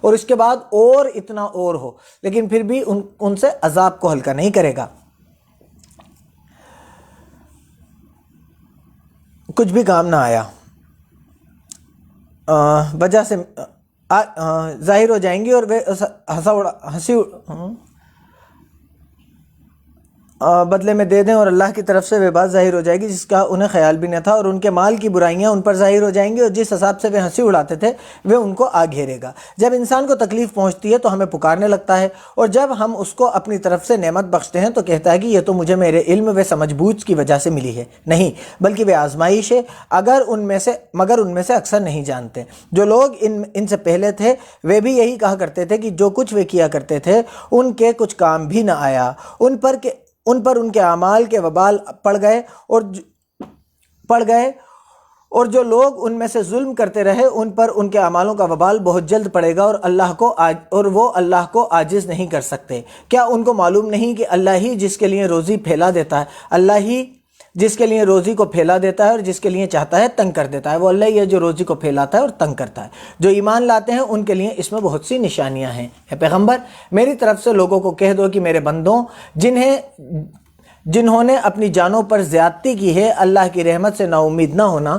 اور اس کے بعد اور اتنا اور ہو، لیکن پھر بھی ان سے عذاب کو ہلکا نہیں کرے گا، کچھ بھی کام نہ آیا، وجہ سے ظاہر ہو جائیں گی، اور وہ بدلے میں دے دیں، اور اللہ کی طرف سے وہ بات ظاہر ہو جائے گی جس کا انہیں خیال بھی نہ تھا، اور ان کے مال کی برائیاں ان پر ظاہر ہو جائیں گی، اور جس حساب سے وہ ہنسی اڑاتے تھے وہ ان کو آ گھیرے گا۔ جب انسان کو تکلیف پہنچتی ہے تو ہمیں پکارنے لگتا ہے، اور جب ہم اس کو اپنی طرف سے نعمت بخشتے ہیں تو کہتا ہے کہ یہ تو مجھے میرے علم و سمجھ بوجھ کی وجہ سے ملی ہے، نہیں، بلکہ وہ آزمائش ہے، مگر ان میں سے اکثر نہیں جانتے۔ جو لوگ ان سے پہلے تھے وہ بھی یہی کہا کرتے تھے کہ جو کچھ وہ کیا کرتے تھے ان کے کچھ کام بھی نہ آیا، ان پر ان کے اعمال کے وبال پڑ گئے، اور جو لوگ ان میں سے ظلم کرتے رہے ان پر ان کے اعمالوں کا وبال بہت جلد پڑے گا، اور وہ اللہ کو عاجز نہیں کر سکتے۔ کیا ان کو معلوم نہیں کہ اللہ ہی جس کے لیے روزی پھیلا دیتا ہے، اللہ ہی جس کے لیے روزی کو پھیلا دیتا ہے اور جس کے لیے چاہتا ہے تنگ کر دیتا ہے، وہ اللہ ہی ہے جو روزی کو پھیلاتا ہے اور تنگ کرتا ہے۔ جو ایمان لاتے ہیں ان کے لیے اس میں بہت سی نشانیاں ہیں۔ اے پیغمبر، میری طرف سے لوگوں کو کہہ دو کہ میرے بندوں جنہوں نے اپنی جانوں پر زیادتی کی ہے، اللہ کی رحمت سے نا امید نہ ہونا،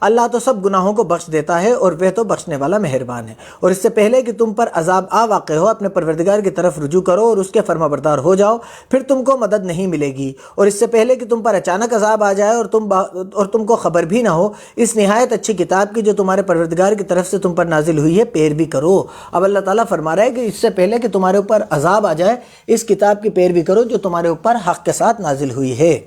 اللہ تو سب گناہوں کو بخش دیتا ہے اور وہ تو بخشنے والا مہربان ہے۔ اور اس سے پہلے کہ تم پر عذاب واقع ہو، اپنے پروردگار کی طرف رجوع کرو اور اس کے فرما بردار ہو جاؤ، پھر تم کو مدد نہیں ملے گی۔ اور اس سے پہلے کہ تم پر اچانک عذاب آ جائے اور تم کو خبر بھی نہ ہو، اس نہایت اچھی کتاب کی جو تمہارے پروردگار کی طرف سے تم پر نازل ہوئی ہے پیروی کرو۔ اب اللہ تعالیٰ فرما رہا ہے کہ اس سے پہلے کہ تمہارے اوپر عذاب آ جائے اس کتاب کی پیروی کرو جو تمہارے اوپر حق کے ساتھ نازل ہوئی ہے،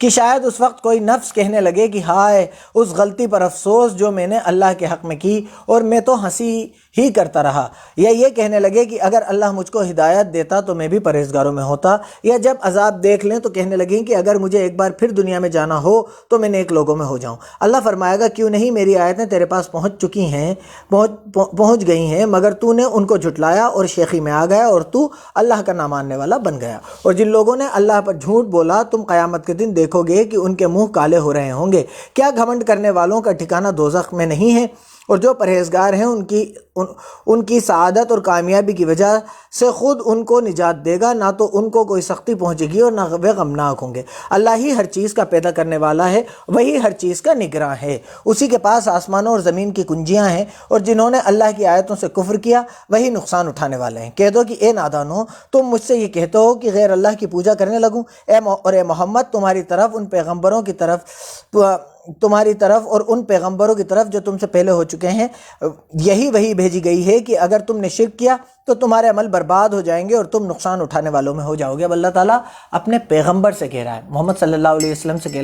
کہ شاید اس وقت کوئی نفس کہنے لگے کہ ہائے اس غلطی پر افسوس جو میں نے اللہ کے حق میں کی، اور میں تو ہنسی ہی کرتا رہا، یا یہ کہنے لگے کہ اگر اللہ مجھ کو ہدایت دیتا تو میں بھی پرہیزگاروں میں ہوتا، یا جب عذاب دیکھ لیں تو کہنے لگیں کہ اگر مجھے ایک بار پھر دنیا میں جانا ہو تو میں نیک لوگوں میں ہو جاؤں۔ اللہ فرمائے گا کیوں نہیں، میری آیتیں تیرے پاس پہنچ گئی ہیں، مگر تو نے ان کو جھٹلایا اور شیخی میں آ گیا اور تو اللہ کا ناماننے والا بن گیا۔ اور جن لوگوں نے اللہ پر جھوٹ بولا تم قیامت کے دن دیکھو گے کہ ان کے منہ کالے ہو رہے ہوں گے۔ کیا گھمنڈ کرنے والوں کا ٹھکانہ دوزخ میں نہیں ہے؟ اور جو پرہیزگار ہیں ان کی سعادت اور کامیابی کی وجہ سے خود ان کو نجات دے گا، نہ تو ان کو کوئی سختی پہنچے گی اور نہ وہ غمناک ہوں گے۔ اللہ ہی ہر چیز کا پیدا کرنے والا ہے، وہی ہر چیز کا نگراں ہے، اسی کے پاس آسمانوں اور زمین کی کنجیاں ہیں، اور جنہوں نے اللہ کی آیتوں سے کفر کیا وہی نقصان اٹھانے والے ہیں۔ کہہ دو کہ اے نادانو، تم مجھ سے یہ کہتے ہو کہ غیر اللہ کی پوجا کرنے لگوں، اے محمد تمہاری طرف اور ان پیغمبروں کی طرف جو تم سے پہلے ہو چکے ہیں یہی وہی بھیجی گئی ہے کہ اگر تم نے شرک کیا تو تمہارے عمل برباد ہو جائیں گے اور تم نقصان اٹھانے والوں میں ہو جاؤ گے۔ اب اللہ تعالیٰ اپنے پیغمبر سے کہہ رہا ہے، محمد صلی اللہ علیہ وسلم سے کہہ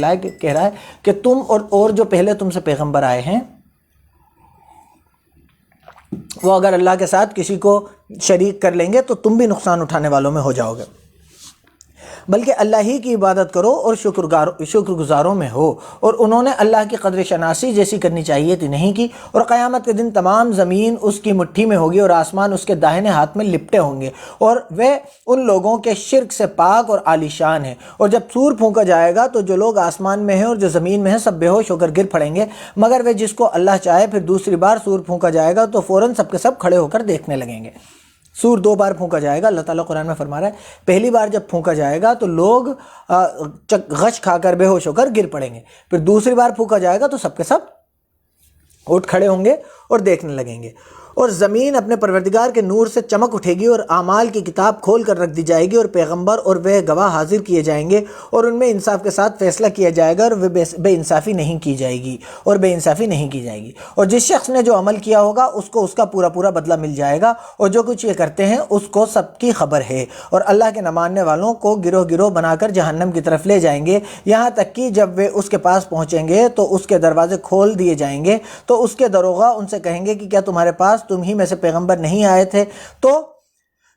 رہا ہے کہ تم اور جو پہلے تم سے پیغمبر آئے ہیں وہ اگر اللہ کے ساتھ کسی کو شریک کر لیں گے تو تم بھی نقصان اٹھانے والوں میں ہو جاؤ گے، بلکہ اللہ ہی کی عبادت کرو اور شکر گزاروں میں ہو۔ اور انہوں نے اللہ کی قدر شناسی جیسی کرنی چاہیے تھی نہیں کی، اور قیامت کے دن تمام زمین اس کی مٹھی میں ہوگی اور آسمان اس کے داہنے ہاتھ میں لپٹے ہوں گے، اور وہ ان لوگوں کے شرک سے پاک اور عالی شان ہے۔ اور جب سور پھونکا جائے گا تو جو لوگ آسمان میں ہیں اور جو زمین میں ہیں سب بے ہوش ہو کر گر پڑیں گے، مگر وہ جس کو اللہ چاہے پھر دوسری بار سور پھونکا جائے گا تو فوراً سب کے سب کھڑے ہو کر دیکھنے لگیں گے۔ سور 2 بار پھونکا جائے گا، اللہ تعالیٰ قرآن میں فرما رہا ہے پہلی بار جب پھونکا جائے گا تو لوگ غش کھا کر بے ہوش ہو کر گر پڑیں گے، پھر دوسری بار پھونکا جائے گا تو سب کے سب اٹھ کھڑے ہوں گے اور دیکھنے لگیں گے، اور زمین اپنے پروردگار کے نور سے چمک اٹھے گی اور اعمال کی کتاب کھول کر رکھ دی جائے گی، اور پیغمبر اور وہ گواہ حاضر کیے جائیں گے، اور ان میں انصاف کے ساتھ فیصلہ کیا جائے گا، اور بے انصافی نہیں کی جائے گی، اور جس شخص نے جو عمل کیا ہوگا اس کو اس کا پورا بدلہ مل جائے گا، اور جو کچھ یہ کرتے ہیں اس کو سب کی خبر ہے۔ اور اللہ کے نہ ماننے والوں کو گروہ بنا کر جہنم کی طرف لے جائیں گے، یہاں تک کہ جب وہ اس کے پاس پہنچیں گے تو اس کے دروازے کھول دیے جائیں گے، تو اس کے داروغہ ان سے کہیں گے کہ کیا تمہارے پاس تم ہی میں سے پیغمبر نہیں آئے تھے تو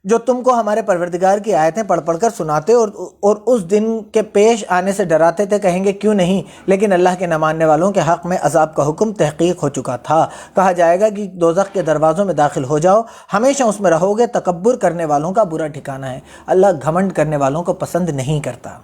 جو تم کو ہمارے پروردگار کی آیتیں پڑھ کر سناتے اور اس دن کے پیش آنے سے ڈراتے تھے؟ کہیں گے کیوں نہیں، لیکن اللہ کے نہ ماننے والوں کے حق میں عذاب کا حکم تحقیق ہو چکا تھا۔ کہا جائے گا کہ دوزخ کے دروازوں میں داخل ہو جاؤ، ہمیشہ اس میں رہو گے، تکبر کرنے والوں کا برا ٹھکانہ ہے۔ اللہ گھمنڈ کرنے والوں کو پسند نہیں کرتا۔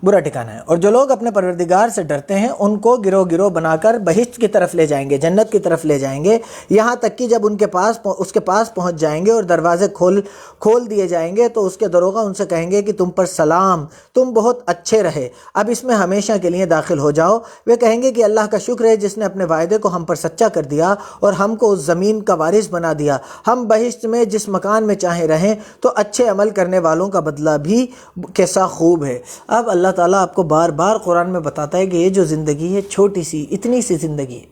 برا ٹھکانہ ہے۔ اور جو لوگ اپنے پروردگار سے ڈرتے ہیں ان کو گروہ گروہ بنا کر بہشت کی طرف لے جائیں گے، جنت کی طرف لے جائیں گے، یہاں تک کہ جب اس کے پاس پہنچ جائیں گے اور دروازے کھول دیے جائیں گے تو اس کے دروغہ ان سے کہیں گے کہ تم پر سلام، تم بہت اچھے رہے، اب اس میں ہمیشہ کے لیے داخل ہو جاؤ۔ وہ کہیں گے کہ اللہ کا شکر ہے جس نے اپنے وعدے کو ہم پر سچا کر دیا اور ہم کو اس زمین کا وارث بنا دیا، ہم بہشت میں جس مکان میں چاہیں رہیں، تو اچھے عمل کرنے والوں کا بدلہ بھی کیسا خوب ہے۔ اب اللہ تعالیٰ آپ کو بار بار قرآن میں بتاتا ہے کہ یہ جو زندگی ہے چھوٹی سی، اتنی سی زندگی ہے،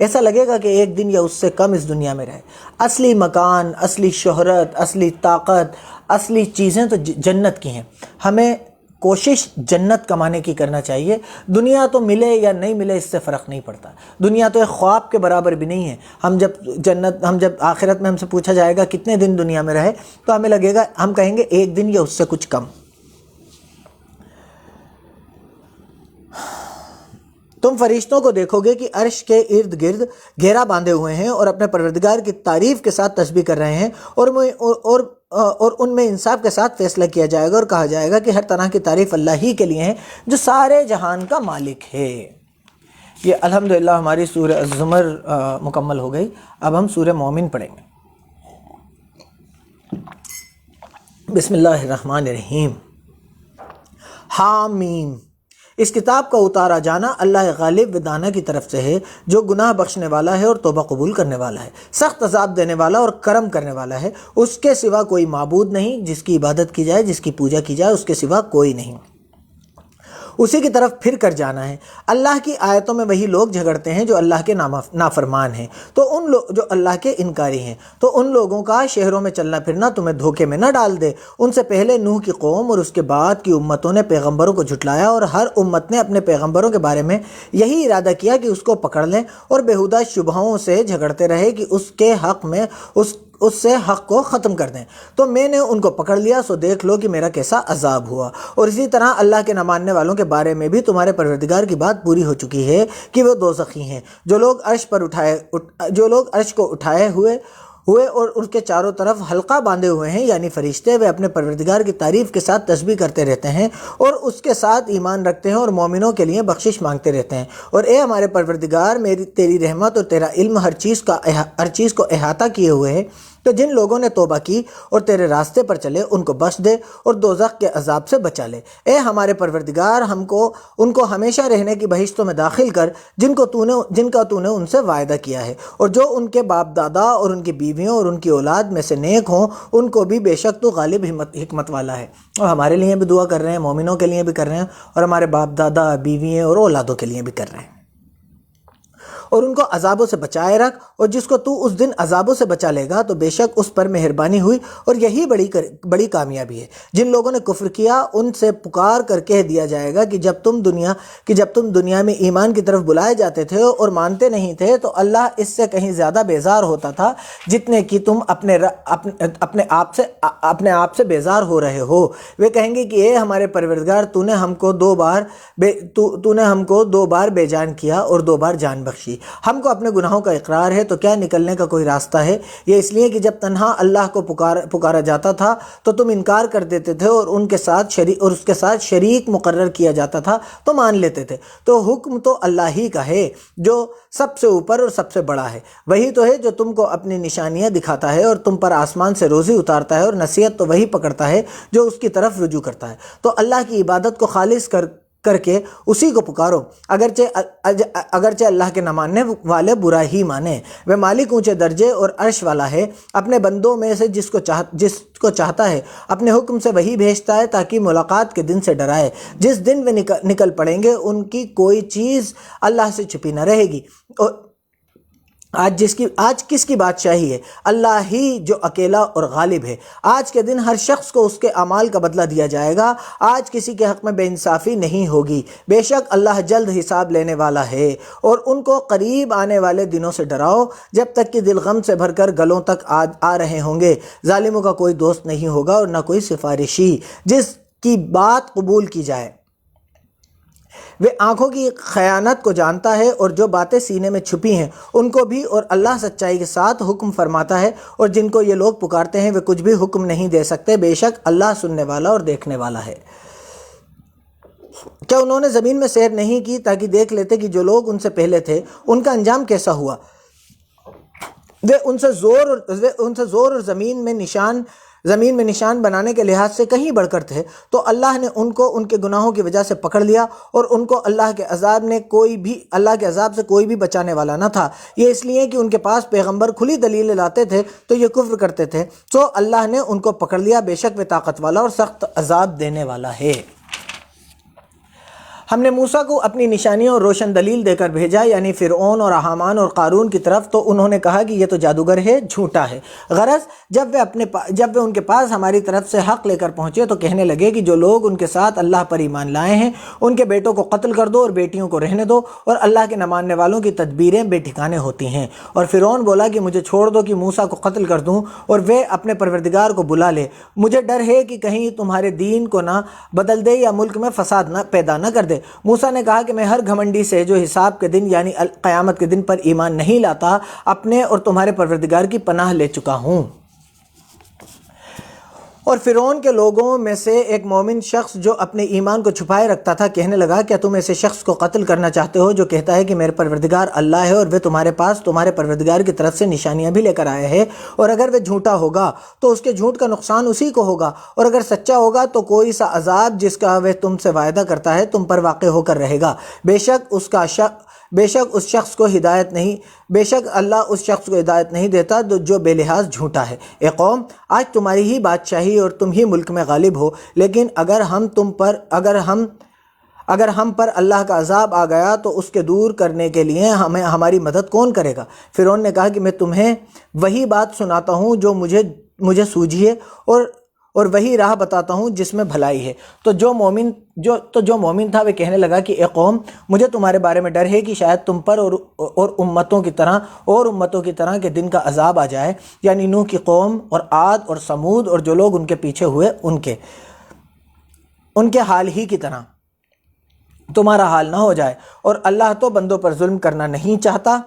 ایسا لگے گا کہ ایک دن یا اس سے کم اس دنیا میں رہے۔ اصلی مکان، اصلی شہرت، اصلی طاقت، اصلی چیزیں تو جنت کی ہیں۔ ہمیں کوشش جنت کمانے کی کرنا چاہیے۔ دنیا تو ملے یا نہیں ملے اس سے فرق نہیں پڑتا، دنیا تو ایک خواب کے برابر بھی نہیں ہے۔ ہم جب آخرت میں ہم سے پوچھا جائے گا کتنے دن دنیا میں رہے تو ہمیں لگے گا، ہم کہیں گے ایک دن یا اس سے کچھ کم۔ تم فرشتوں کو دیکھو گے کہ عرش کے ارد گرد گھیرا باندھے ہوئے ہیں اور اپنے پروردگار کی تعریف کے ساتھ تسبیح کر رہے ہیں، اور ان میں انصاف کے ساتھ فیصلہ کیا جائے گا اور کہا جائے گا کہ ہر طرح کی تعریف اللہ ہی کے لیے ہے جو سارے جہان کا مالک ہے۔ یہ الحمدللہ ہماری سورہ الزمر مکمل ہو گئی۔ اب ہم سورہ مومن پڑھیں گے۔ بسم اللہ الرحمن الرحیم۔ حامیم۔ اس کتاب کا اتارا جانا اللہ غالب و دانا کی طرف سے ہے جو گناہ بخشنے والا ہے اور توبہ قبول کرنے والا ہے، سخت عذاب دینے والا اور کرم کرنے والا ہے۔ اس کے سوا کوئی معبود نہیں جس کی عبادت کی جائے، جس کی پوجا کی جائے، اس کے سوا کوئی نہیں، اسی کی طرف پھر کر جانا ہے۔ اللہ کی آیتوں میں وہی لوگ جھگڑتے ہیں جو اللہ کے نافرمان ہیں، تو جو اللہ کے انکاری ہیں، تو ان لوگوں کا شہروں میں چلنا پھرنا تمہیں دھوکے میں نہ ڈال دے۔ ان سے پہلے نوح کی قوم اور اس کے بعد کی امتوں نے پیغمبروں کو جھٹلایا، اور ہر امت نے اپنے پیغمبروں کے بارے میں یہی ارادہ کیا کہ اس کو پکڑ لیں اور بےہودہ شبہوں سے جھگڑتے رہے کہ اس کے حق میں اس سے حق کو ختم کر دیں، تو میں نے ان کو پکڑ لیا، سو دیکھ لو کہ میرا کیسا عذاب ہوا۔ اور اسی طرح اللہ کے نہ ماننے والوں کے بارے میں بھی تمہارے پروردگار کی بات پوری ہو چکی ہے کہ وہ دوزخی ہیں، جو لوگ عرش کو اٹھائے ہوئے اور اس کے چاروں طرف حلقہ باندھے ہوئے ہیں، یعنی فرشتے، وہ اپنے پروردگار کی تعریف کے ساتھ تسبیح کرتے رہتے ہیں اور اس کے ساتھ ایمان رکھتے ہیں اور مومنوں کے لیے بخشش مانگتے رہتے ہیں۔ اور اے ہمارے پروردگار، تیری رحمت اور تیرا علم ہر چیز کو احاطہ کیے ہوئے ہے، تو جن لوگوں نے توبہ کی اور تیرے راستے پر چلے ان کو بخش دے اور دوزخ کے عذاب سے بچا لے۔ اے ہمارے پروردگار، ان کو ہمیشہ رہنے کی بہشتوں میں داخل کر جن کا تو نے ان سے وعدہ کیا ہے، اور جو ان کے باپ دادا اور ان کی بیویوں اور ان کی اولاد میں سے نیک ہوں ان کو بھی بے شک تو غالب حکمت والا ہے۔ اور ہمارے لیے بھی دعا کر رہے ہیں، مومنوں کے لیے بھی کر رہے ہیں، اور ہمارے باپ دادا، بیویوں اور اولادوں کے لیے بھی کر رہے ہیں۔ اور ان کو عذابوں سے بچائے رکھ، اور جس کو تو اس دن عذابوں سے بچا لے گا تو بے شک اس پر مہربانی ہوئی، اور یہی بڑی کامیابی ہے۔ جن لوگوں نے کفر کیا ان سے پکار کر کہہ دیا جائے گا کہ جب تم دنیا میں ایمان کی طرف بلائے جاتے تھے اور مانتے نہیں تھے تو اللہ اس سے کہیں زیادہ بیزار ہوتا تھا جتنے کہ تم اپنے آپ سے بیزار ہو رہے ہو۔ وہ کہیں گے کہ اے ہمارے پروردگار، تو نے ہم کو دو بار بے جان کیا اور 2 بار جان بخشی، ہم کو اپنے گناہوں کا اقرار ہے، تو کیا نکلنے کا کوئی راستہ ہے؟ یہ اس لیے کہ جب تنہا اللہ کو پکارا جاتا تھا تو تم انکار کر دیتے تھے، اور اس کے ساتھ شریک مقرر کیا جاتا تھا تو مان لیتے تھے۔ تو حکم تو اللہ ہی کا ہے جو سب سے اوپر اور سب سے بڑا ہے، وہی تو ہے جو تم کو اپنی نشانیاں دکھاتا ہے اور تم پر آسمان سے روزی اتارتا ہے، اور نصیحت تو وہی پکڑتا ہے جو اس کی طرف رجوع کرتا ہے۔ تو اللہ کی عبادت کو خالص کر کے اسی کو پکارو، اگرچہ اللہ کے نہ ماننے والے برا ہی مانے۔ وہ مالک اونچے درجے اور عرش والا ہے، اپنے بندوں میں سے جس کو چاہتا ہے اپنے حکم سے وہی بھیجتا ہے تاکہ ملاقات کے دن سے ڈرائے۔ جس دن وہ نکل پڑیں گے ان کی کوئی چیز اللہ سے چھپی نہ رہے گی۔ آج کس کی بادشاہی ہے؟ اللہ ہی جو اکیلا اور غالب ہے۔ آج کے دن ہر شخص کو اس کے اعمال کا بدلہ دیا جائے گا، آج کسی کے حق میں بے انصافی نہیں ہوگی، بے شک اللہ جلد حساب لینے والا ہے۔ اور ان کو قریب آنے والے دنوں سے ڈراؤ جب تک کہ دل غم سے بھر کر گلوں تک آ رہے ہوں گے۔ ظالموں کا کوئی دوست نہیں ہوگا اور نہ کوئی سفارشی جس کی بات قبول کی جائے۔ وہ آنکھوں کی خیانت کو جانتا ہے اور جو باتیں سینے میں چھپی ہیں ان کو بھی، اور اللہ سچائی کے ساتھ حکم فرماتا ہے، اور جن کو یہ لوگ پکارتے ہیں وہ کچھ بھی حکم نہیں دے سکتے، بے شک اللہ سننے والا اور دیکھنے والا ہے۔ کیا انہوں نے زمین میں سیر نہیں کی تاکہ دیکھ لیتے کہ جو لوگ ان سے پہلے تھے ان کا انجام کیسا ہوا؟ وہ ان سے زور اور زمین میں نشان بنانے کے لحاظ سے کہیں بڑھ کر تھے، تو اللہ نے ان کو ان کے گناہوں کی وجہ سے پکڑ لیا، اور ان کو اللہ کے عذاب سے کوئی بھی بچانے والا نہ تھا۔ یہ اس لیے کہ ان کے پاس پیغمبر کھلی دلیلیں لاتے تھے تو یہ کفر کرتے تھے، تو اللہ نے ان کو پکڑ لیا، بے شک وہ طاقت والا اور سخت عذاب دینے والا ہے۔ ہم نے موسیٰ کو اپنی نشانیوں اور روشن دلیل دے کر بھیجا، یعنی فرعون اور حامان اور قارون کی طرف، تو انہوں نے کہا کہ یہ تو جادوگر ہے، جھوٹا ہے۔ غرض جب وہ ان کے پاس ہماری طرف سے حق لے کر پہنچے تو کہنے لگے کہ جو لوگ ان کے ساتھ اللہ پر ایمان لائے ہیں ان کے بیٹوں کو قتل کر دو اور بیٹیوں کو رہنے دو، اور اللہ کے نہ ماننے والوں کی تدبیریں بے ٹھکانے ہوتی ہیں۔ اور فرعون بولا کہ مجھے چھوڑ دو کہ موسیٰ کو قتل کر دوں اور وہ اپنے پروردگار کو بلا لے، مجھے ڈر ہے کہ کہیں تمہارے دین کو نہ بدل دے یا ملک میں فساد پیدا نہ کر دے۔ موسیٰ نے کہا کہ میں ہر گھمنڈی سے جو حساب کے دن یعنی قیامت کے دن پر ایمان نہیں لاتا اپنے اور تمہارے پروردگار کی پناہ لے چکا ہوں۔ اور فرعون کے لوگوں میں سے ایک مومن شخص جو اپنے ایمان کو چھپائے رکھتا تھا کہنے لگا کیا تم ایسے شخص کو قتل کرنا چاہتے ہو جو کہتا ہے کہ میرے پروردگار اللہ ہے اور وہ تمہارے پاس تمہارے پروردگار کی طرف سے نشانیاں بھی لے کر آیا ہے، اور اگر وہ جھوٹا ہوگا تو اس کے جھوٹ کا نقصان اسی کو ہوگا، اور اگر سچا ہوگا تو کوئی سا عذاب جس کا وہ تم سے وعدہ کرتا ہے تم پر واقع ہو کر رہے گا۔ بے شک اللہ اس شخص کو ہدایت نہیں دیتا جو بے لحاظ جھوٹا ہے۔ اے قوم، آج تمہاری ہی بادشاہی اور تم ہی ملک میں غالب ہو، لیکن اگر ہم پر اللہ کا عذاب آ گیا تو اس کے دور کرنے کے لیے ہماری مدد کون کرے گا؟ فرعون نے کہا کہ میں تمہیں وہی بات سناتا ہوں جو مجھے سوجھی ہے، اور وہی راہ بتاتا ہوں جس میں بھلائی ہے۔ تو جو مومن تھا وہ کہنے لگا کہ اے قوم، مجھے تمہارے بارے میں ڈر ہے کہ شاید تم پر اور امتوں کی طرح کے دن کا عذاب آ جائے، یعنی نوح کی قوم اور عاد اور سمود اور جو لوگ ان کے پیچھے ہوئے ان کے حال ہی کی طرح تمہارا حال نہ ہو جائے، اور اللہ تو بندوں پر ظلم کرنا نہیں چاہتا۔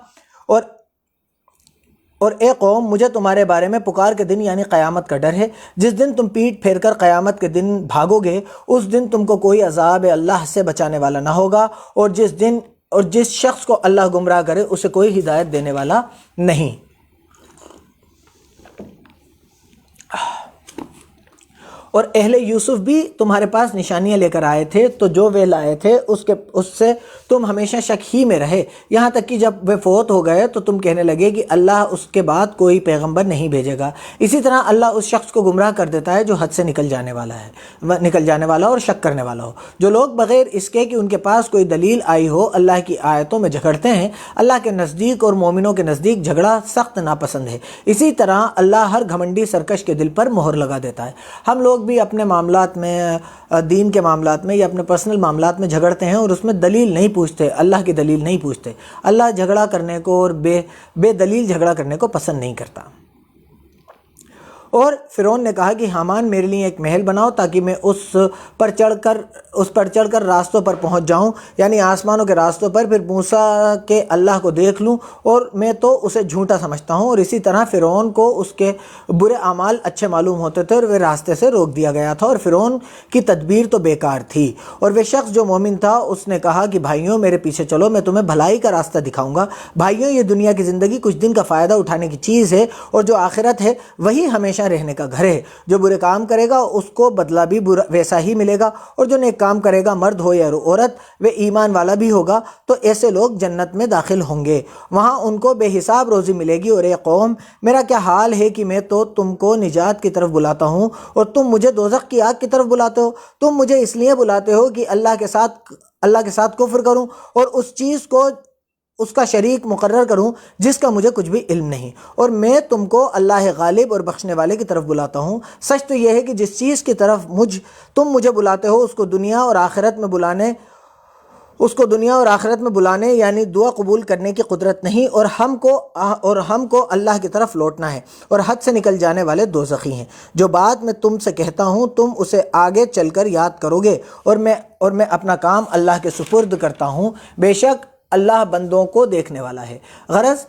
اور اے قوم، مجھے تمہارے بارے میں پکار کے دن یعنی قیامت کا ڈر ہے۔ جس دن تم پیٹ پھیر کر قیامت کے دن بھاگو گے اس دن تم کو کوئی عذاب اللہ سے بچانے والا نہ ہوگا، اور جس شخص کو اللہ گمراہ کرے اسے کوئی ہدایت دینے والا نہیں۔ اور اہل یوسف بھی تمہارے پاس نشانیاں لے کر آئے تھے، تو جو وہ لائے تھے اس سے تم ہمیشہ شک ہی میں رہے، یہاں تک کہ جب وہ فوت ہو گئے تو تم کہنے لگے کہ اللہ اس کے بعد کوئی پیغمبر نہیں بھیجے گا۔ اسی طرح اللہ اس شخص کو گمراہ کر دیتا ہے جو حد سے نکل جانے والا اور شک کرنے والا ہو۔ جو لوگ بغیر اس کے کہ ان کے پاس کوئی دلیل آئی ہو اللہ کی آیتوں میں جھگڑتے ہیں، اللہ کے نزدیک اور مومنوں کے نزدیک جھگڑا سخت ناپسند ہے۔ اسی طرح اللہ ہر گھمنڈی سرکش کے دل پر مہر لگا دیتا ہے۔ ہم لوگ بھی اپنے معاملات میں، دین کے معاملات میں یا اپنے پرسنل معاملات میں جھگڑتے ہیں اور اس میں دلیل نہیں پوچھتے، اللہ کی دلیل نہیں پوچھتے۔ اللہ جھگڑا کرنے کو اور بے دلیل جھگڑا کرنے کو پسند نہیں کرتا۔ اور فرعون نے کہا کہ حامان میرے لیے ایک محل بناؤ تاکہ میں اس پر چڑھ کر راستوں پر پہنچ جاؤں، یعنی آسمانوں کے راستوں پر، پھر موسیٰ کے اللہ کو دیکھ لوں، اور میں تو اسے جھوٹا سمجھتا ہوں۔ اور اسی طرح فرعون کو اس کے برے اعمال اچھے معلوم ہوتے تھے اور وہ راستے سے روک دیا گیا تھا، اور فرعون کی تدبیر تو بیکار تھی۔ اور وہ شخص جو مومن تھا اس نے کہا کہ بھائیوں میرے پیچھے چلو، میں تمہیں بھلائی کا راستہ دکھاؤں گا۔ بھائیوں، یہ دنیا کی زندگی کچھ دن کا فائدہ اٹھانے کی چیز ہے، اور جو آخرت ہے وہی ہمیشہ رہنے کا گھر ہے۔ جو برے کام کرے گا اس کو بدلہ بھی ویسا ہی ملے گا، اور جو نیک کام کرے گا مرد ہو یا عورت وہ ایمان والا بھی ہوگا، تو ایسے لوگ جنت میں داخل ہوں گے، وہاں ان کو بے حساب روزی ملے گی۔ اور اے قوم، میرا کیا حال ہے کہ میں تو تم کو نجات کی طرف بلاتا ہوں اور تم مجھے دوزخ کی آگ کی طرف بلاتے ہو۔ تم مجھے اس لیے بلاتے ہو کہ اللہ کے ساتھ کفر کروں اور اس چیز کو اس کا شریک مقرر کروں جس کا مجھے کچھ بھی علم نہیں، اور میں تم کو اللہ غالب اور بخشنے والے کی طرف بلاتا ہوں۔ سچ تو یہ ہے کہ جس چیز کی طرف تم مجھے بلاتے ہو اس کو دنیا اور آخرت میں بلانے یعنی دعا قبول کرنے کی قدرت نہیں، اور ہم کو اللہ کی طرف لوٹنا ہے، اور حد سے نکل جانے والے دوزخی ہیں۔ جو بات میں تم سے کہتا ہوں تم اسے آگے چل کر یاد کرو گے، اور میں اپنا کام اللہ کے سپرد کرتا ہوں، بے شک اللہ بندوں کو دیکھنے والا ہے۔ غرض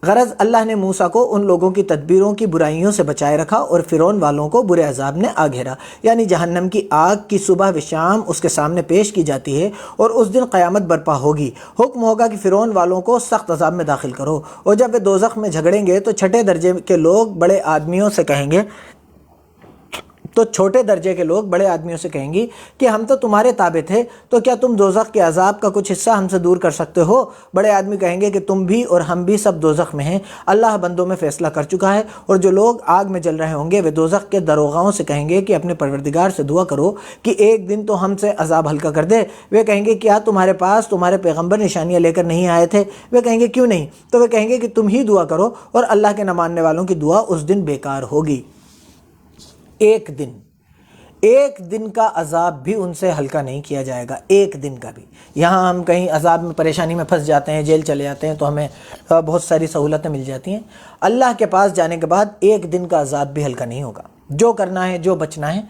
غرض اللہ نے موسیٰ کو ان لوگوں کی تدبیروں کی برائیوں سے بچائے رکھا اور فرعون والوں کو برے عذاب نے آ گھیرا، یعنی جہنم کی آگ کی صبح و شام اس کے سامنے پیش کی جاتی ہے اور اس دن قیامت برپا ہوگی۔ حکم ہوگا کہ فرعون والوں کو سخت عذاب میں داخل کرو، اور جب وہ دوزخ میں جھگڑیں گے تو چھٹے درجے کے لوگ بڑے آدمیوں سے کہیں گے چھوٹے درجے کے لوگ بڑے آدمیوں سے کہیں گی کہ ہم تو تمہارے تابع تھے، تو کیا تم دوزخ کے عذاب کا کچھ حصہ ہم سے دور کر سکتے ہو؟ بڑے آدمی کہیں گے کہ تم بھی اور ہم بھی سب دوزخ میں ہیں، اللہ بندوں میں فیصلہ کر چکا ہے۔ اور جو لوگ آگ میں جل رہے ہوں گے وہ دوزخ کے داروغاؤں سے کہیں گے کہ اپنے پروردگار سے دعا کرو کہ ایک دن تو ہم سے عذاب ہلکا کر دے۔ وہ کہیں گے کیا تمہارے پاس تمہارے پیغمبر نشانیاں لے کر نہیں آئے تھے؟ وہ کہیں گے کیوں نہیں؟ تو وہ کہیں گے کہ تم ہی دعا کرو، اور اللہ کے نہ ماننے والوں کی دعا اس دن بیکار ہوگی۔ ایک دن کا عذاب بھی ان سے ہلکا نہیں کیا جائے گا، ایک دن کا بھی۔ یہاں ہم کہیں عذاب میں پریشانی میں پھنس جاتے ہیں، جیل چلے جاتے ہیں تو ہمیں بہت ساری سہولتیں مل جاتی ہیں۔ اللہ کے پاس جانے کے بعد ایک دن کا عذاب بھی ہلکا نہیں ہوگا۔ جو کرنا ہے، جو بچنا ہے،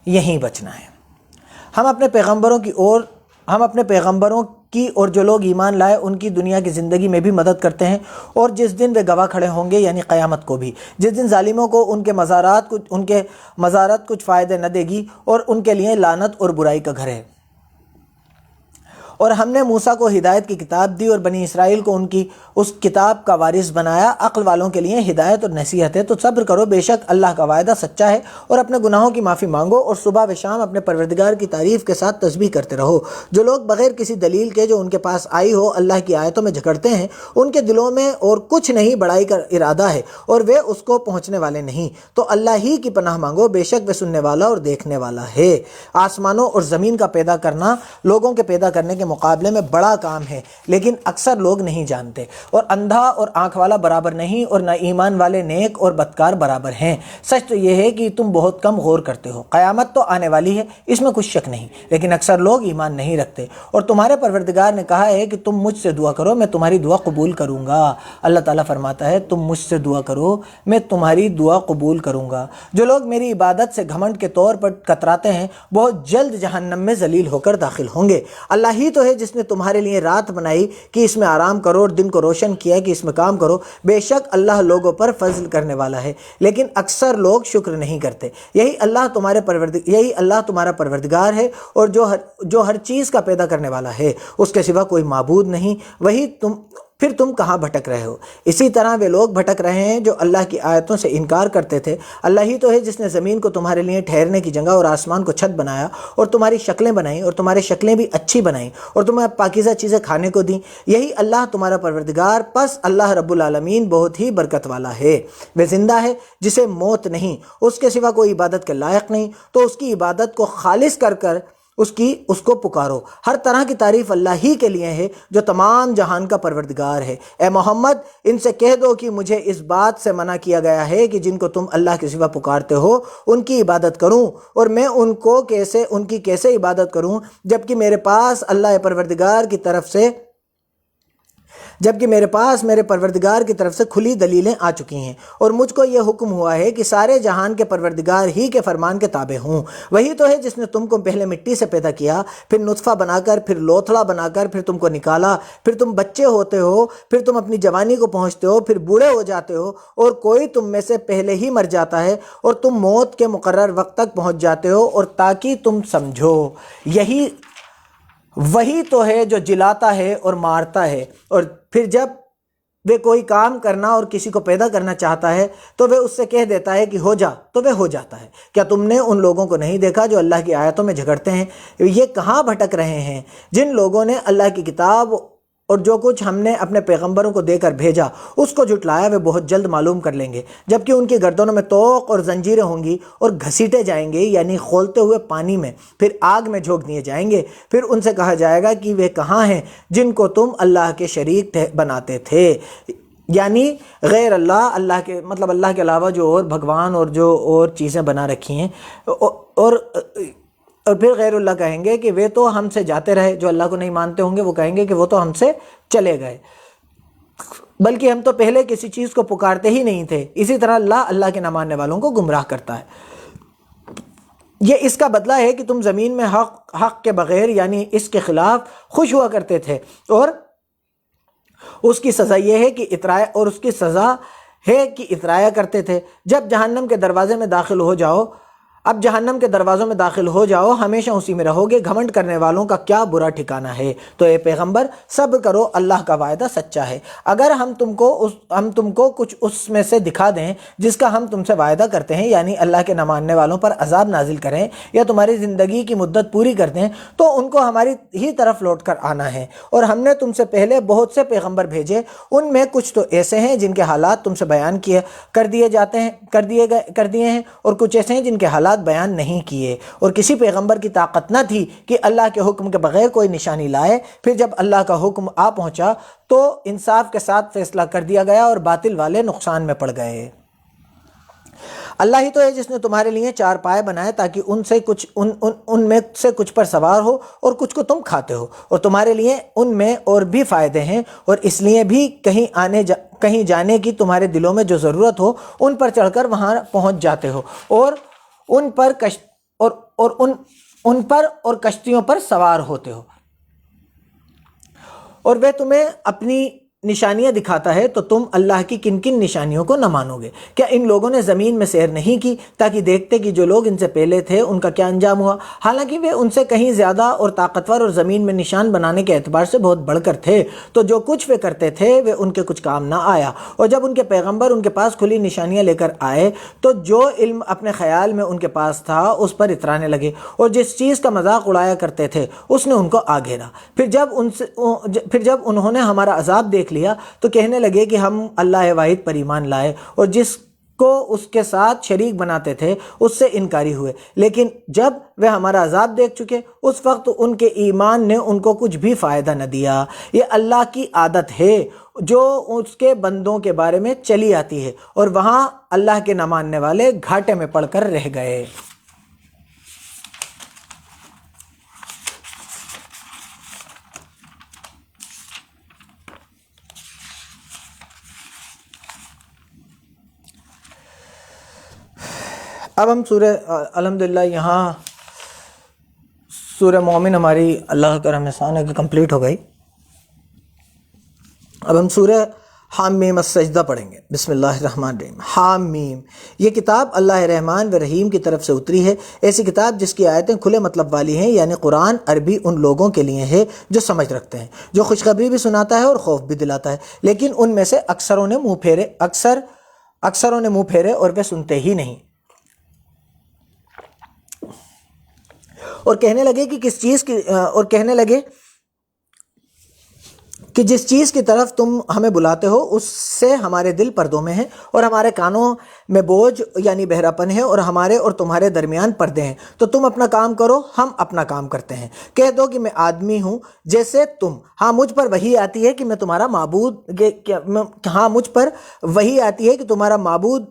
یہیں بچنا ہے۔ ہم اپنے پیغمبروں کی اور جو لوگ ایمان لائے ان کی دنیا کی زندگی میں بھی مدد کرتے ہیں، اور جس دن وہ گواہ کھڑے ہوں گے یعنی قیامت کو بھی، جس دن ظالموں کو ان کے مزارات کچھ فائدے نہ دے گی، اور ان کے لیے لعنت اور برائی کا گھر ہے۔ اور ہم نے موسیٰ کو ہدایت کی کتاب دی اور بنی اسرائیل کو ان کی اس کتاب کا وارث بنایا۔ عقل والوں کے لیے ہدایت اور نصیحت ہے، تو صبر کرو، بے شک اللہ کا وعدہ سچا ہے، اور اپنے گناہوں کی معافی مانگو، اور صبح و شام اپنے پروردگار کی تعریف کے ساتھ تسبیح کرتے رہو۔ جو لوگ بغیر کسی دلیل کے جو ان کے پاس آئی ہو اللہ کی آیتوں میں جھگڑتے ہیں، ان کے دلوں میں اور کچھ نہیں بڑائی کا ارادہ ہے، اور وہ اس کو پہنچنے والے نہیں، تو اللہ ہی کی پناہ مانگو، بے شک وہ سننے والا اور دیکھنے والا ہے۔ آسمانوں اور زمین کا پیدا کرنا لوگوں کے پیدا کرنے کے مقابلے میں بڑا کام ہے، لیکن اکثر لوگ نہیں جانتے۔ اور اندھا اور آنکھ والا برابر نہیں، اور نہ ایمان والے نیک اور بدکار برابر ہیں۔ سچ تو یہ ہے کہ تم بہت کم غور کرتے ہو۔ قیامت تو آنے والی ہے، اس میں کچھ شک نہیں، لیکن اکثر لوگ ایمان نہیں رکھتے۔ اور تمہارے پروردگار نے کہا ہے کہ تم مجھ سے دعا کرو، میں تمہاری دعا قبول کروں گا۔ اللہ تعالیٰ فرماتا ہے تم مجھ سے دعا کرو، میں تمہاری دعا قبول کروں گا۔ جو لوگ میری عبادت سے گھمنڈ کے طور پر کتراتے ہیں بہت جلد جہنم میں ذلیل ہو کر داخل ہوں گے۔ اللہ ہی تو ہے جس نے تمہارے لیے رات بنائی کہ اس میں آرام کرو، اور دن کو روشن کیا کہ اس میں کام کرو۔ بے شک اللہ لوگوں پر فضل کرنے والا ہے، لیکن اکثر لوگ شکر نہیں کرتے۔ یہی اللہ تمہارا پروردگار ہے، اور جو ہر چیز کا پیدا کرنے والا ہے، اس کے سوا کوئی معبود نہیں۔ پھر تم کہاں بھٹک رہے ہو؟ اسی طرح وہ لوگ بھٹک رہے ہیں جو اللہ کی آیتوں سے انکار کرتے تھے۔ اللہ ہی تو ہے جس نے زمین کو تمہارے لیے ٹھہرنے کی جگہ اور آسمان کو چھت بنایا، اور تمہاری شکلیں بنائیں، اور تمہاری شکلیں بھی اچھی بنائیں، اور تمہیں پاکیزہ چیزیں کھانے کو دیں۔ یہی اللہ تمہارا پروردگار، پس اللہ رب العالمین بہت ہی برکت والا ہے۔ وہ زندہ ہے جسے موت نہیں، اس کے سوا کوئی عبادت کے لائق نہیں، تو اس کی عبادت کو خالص کر اس کو پکارو۔ ہر طرح کی تعریف اللہ ہی کے لیے ہے جو تمام جہان کا پروردگار ہے۔ اے محمد ان سے کہہ دو کہ مجھے اس بات سے منع کیا گیا ہے کہ جن کو تم اللہ کے سوا پکارتے ہو ان کی عبادت کروں، اور میں ان کی کیسے عبادت کروں جبکہ میرے پاس میرے پروردگار کی طرف سے کھلی دلیلیں آ چکی ہیں، اور مجھ کو یہ حکم ہوا ہے کہ سارے جہان کے پروردگار ہی کے فرمان کے تابع ہوں۔ وہی تو ہے جس نے تم کو پہلے مٹی سے پیدا کیا، پھر نطفہ بنا کر، پھر لوتھڑا بنا کر، پھر تم کو نکالا، پھر تم بچے ہوتے ہو، پھر تم اپنی جوانی کو پہنچتے ہو، پھر بوڑھے ہو جاتے ہو، اور کوئی تم میں سے پہلے ہی مر جاتا ہے، اور تم موت کے مقرر وقت تک پہنچ جاتے ہو، اور تاکہ تم سمجھو وہی تو ہے جو جلاتا ہے اور مارتا ہے، اور پھر جب وہ کوئی کام کرنا اور کسی کو پیدا کرنا چاہتا ہے تو وہ اس سے کہہ دیتا ہے کہ ہو جا، تو وہ ہو جاتا ہے۔ کیا تم نے ان لوگوں کو نہیں دیکھا جو اللہ کی آیتوں میں جھگڑتے ہیں؟ یہ کہاں بھٹک رہے ہیں؟ جن لوگوں نے اللہ کی کتاب اور جو کچھ ہم نے اپنے پیغمبروں کو دے کر بھیجا اس کو جھٹلایا، وہ بہت جلد معلوم کر لیں گے، جبکہ ان کی گردنوں میں طوق اور زنجیریں ہوں گی، اور گھسیٹے جائیں گے یعنی کھولتے ہوئے پانی میں، پھر آگ میں جھونک دیے جائیں گے۔ پھر ان سے کہا جائے گا کہ وہ کہاں ہیں جن کو تم اللہ کے شریک بناتے تھے، یعنی غیر اللہ کے مطلب اللہ کے علاوہ جو اور بھگوان اور جو اور چیزیں بنا رکھی ہیں، اور پھر غیر اللہ کہیں گے کہ وہ تو ہم سے جاتے رہے۔ جو اللہ کو نہیں مانتے ہوں گے وہ کہیں گے کہ وہ تو ہم سے چلے گئے، بلکہ ہم تو پہلے کسی چیز کو پکارتے ہی نہیں تھے۔ اسی طرح اللہ کے نہ ماننے والوں کو گمراہ کرتا ہے۔ یہ اس کا بدلہ ہے کہ تم زمین میں حق کے بغیر یعنی اس کے خلاف خوش ہوا کرتے تھے، اور اس کی سزا یہ ہے کہ اس کی سزا ہے کہ اترایا کرتے تھے۔ جب جہنم کے دروازے میں داخل ہو جاؤ اب جہنم کے دروازوں میں داخل ہو جاؤ، ہمیشہ اسی میں رہو گے، گھمنڈ کرنے والوں کا کیا برا ٹھکانہ ہے۔ تو اے پیغمبر صبر کرو، اللہ کا وعدہ سچا ہے۔ اگر ہم تم کو کچھ اس میں سے دکھا دیں جس کا ہم تم سے وعدہ کرتے ہیں، یعنی اللہ کے نہ ماننے والوں پر عذاب نازل کریں یا تمہاری زندگی کی مدت پوری کر دیں، تو ان کو ہماری ہی طرف لوٹ کر آنا ہے۔ اور ہم نے تم سے پہلے بہت سے پیغمبر بھیجے، ان میں کچھ تو ایسے ہیں جن کے حالات تم سے بیان کر دیے ہیں، اور کچھ ایسے ہیں جن کے حالات بیان نہیں کیے، اور کسی پیغمبر کی طاقت نہ تھی کہ اللہ کے حکم کے بغیر کوئی نشانی لائے۔ پھر جب اللہ کا حکم آ پہنچا تو انصاف کے ساتھ فیصلہ کر دیا گیا اور باطل والے نقصان میں پڑ گئے۔ اللہ ہی تو ہے جس نے تمہارے لیے 4 پائے بنائے تاکہ ان میں سے کچھ پر سوار ہو اور کچھ کو تم کھاتے ہو، اور تمہارے لیے ان میں اور بھی فائدے ہیں، اور اس لیے بھی کہیں جانے کی تمہارے دلوں میں جو ضرورت ہو ان پر چڑھ کر وہاں پہنچ جاتے ہو، اور ان پر اور کشتیوں پر سوار ہوتے ہو، اور وہ تمہیں اپنی نشانیاں دکھاتا ہے تو تم اللہ کی کن کن نشانیوں کو نہ مانو گے؟ کیا ان لوگوں نے زمین میں سیر نہیں کی تاکہ دیکھتے کہ جو لوگ ان سے پہلے تھے ان کا کیا انجام ہوا، حالانکہ وہ ان سے کہیں زیادہ اور طاقتور اور زمین میں نشان بنانے کے اعتبار سے بہت بڑھ کر تھے، تو جو کچھ وہ کرتے تھے وہ ان کے کچھ کام نہ آیا۔ اور جب ان کے پیغمبر ان کے پاس کھلی نشانیاں لے کر آئے تو جو علم اپنے خیال میں ان کے پاس تھا اس پر اترانے لگے، اور جس چیز کا مذاق اڑایا کرتے تھے اس نے ان کو آ گھیرا۔ پھر جب انہوں نے ہمارا عذاب دیکھ لیا تو کہنے لگے کہ ہم اللہ واحد پر ایمان لائے، اور جس کو اس کے ساتھ شریک بناتے تھے اس سے انکاری ہوئے، لیکن جب وہ ہمارا عذاب دیکھ چکے اس وقت ان کے ایمان نے ان کو کچھ بھی فائدہ نہ دیا۔ یہ اللہ کی عادت ہے جو اس کے بندوں کے بارے میں چلی آتی ہے، اور وہاں اللہ کے نہ ماننے والے گھاٹے میں پڑ کر رہ گئے۔ اب ہم الحمدللہ یہاں سورہ مومن ہماری اللہ کا کرم احسان ہے کہ کمپلیٹ ہو گئی۔ اب ہم سورہ حامیم السجدہ پڑھیں گے۔ بسم اللہ الرحمن الرحیم۔ حامیم، یہ کتاب اللہ رحمان و رحیم کی طرف سے اتری ہے، ایسی کتاب جس کی آیتیں کھلے مطلب والی ہیں، یعنی قرآن عربی ان لوگوں کے لیے ہے جو سمجھ رکھتے ہیں، جو خوشخبری بھی سناتا ہے اور خوف بھی دلاتا ہے، لیکن ان میں سے اکثروں نے منہ پھیرے اور وہ سنتے ہی نہیں، اور کہنے لگے کہ جس چیز کی طرف تم ہمیں بلاتے ہو اس سے ہمارے دل پردوں میں ہیں، اور ہمارے کانوں میں بوجھ یعنی بہراپن ہے، اور ہمارے اور تمہارے درمیان پردے ہیں، تو تم اپنا کام کرو، ہم اپنا کام کرتے ہیں۔ کہہ دو کہ میں آدمی ہوں جیسے تم، ہاں مجھ پر وحی آتی ہے کہ میں تمہارا معبود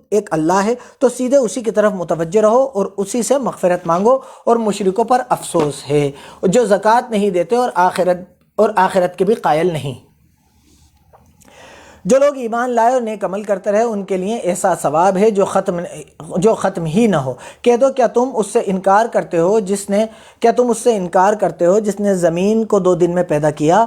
ایک اللہ ہے، تو سیدھے اسی کی طرف متوجہ رہو اور اسی سے مغفرت مانگو، اور مشرکوں پر افسوس ہے جو زکوٰۃ نہیں دیتے اور آخرت کے بھی قائل نہیں۔ جو لوگ ایمان لائے اور نیک عمل کرتے رہے ان کے لیے ایسا ثواب ہے جو ختم ہی نہ ہو۔ کہہ دو کیا تم اس سے انکار کرتے ہو جس نے زمین کو 2 دن میں پیدا کیا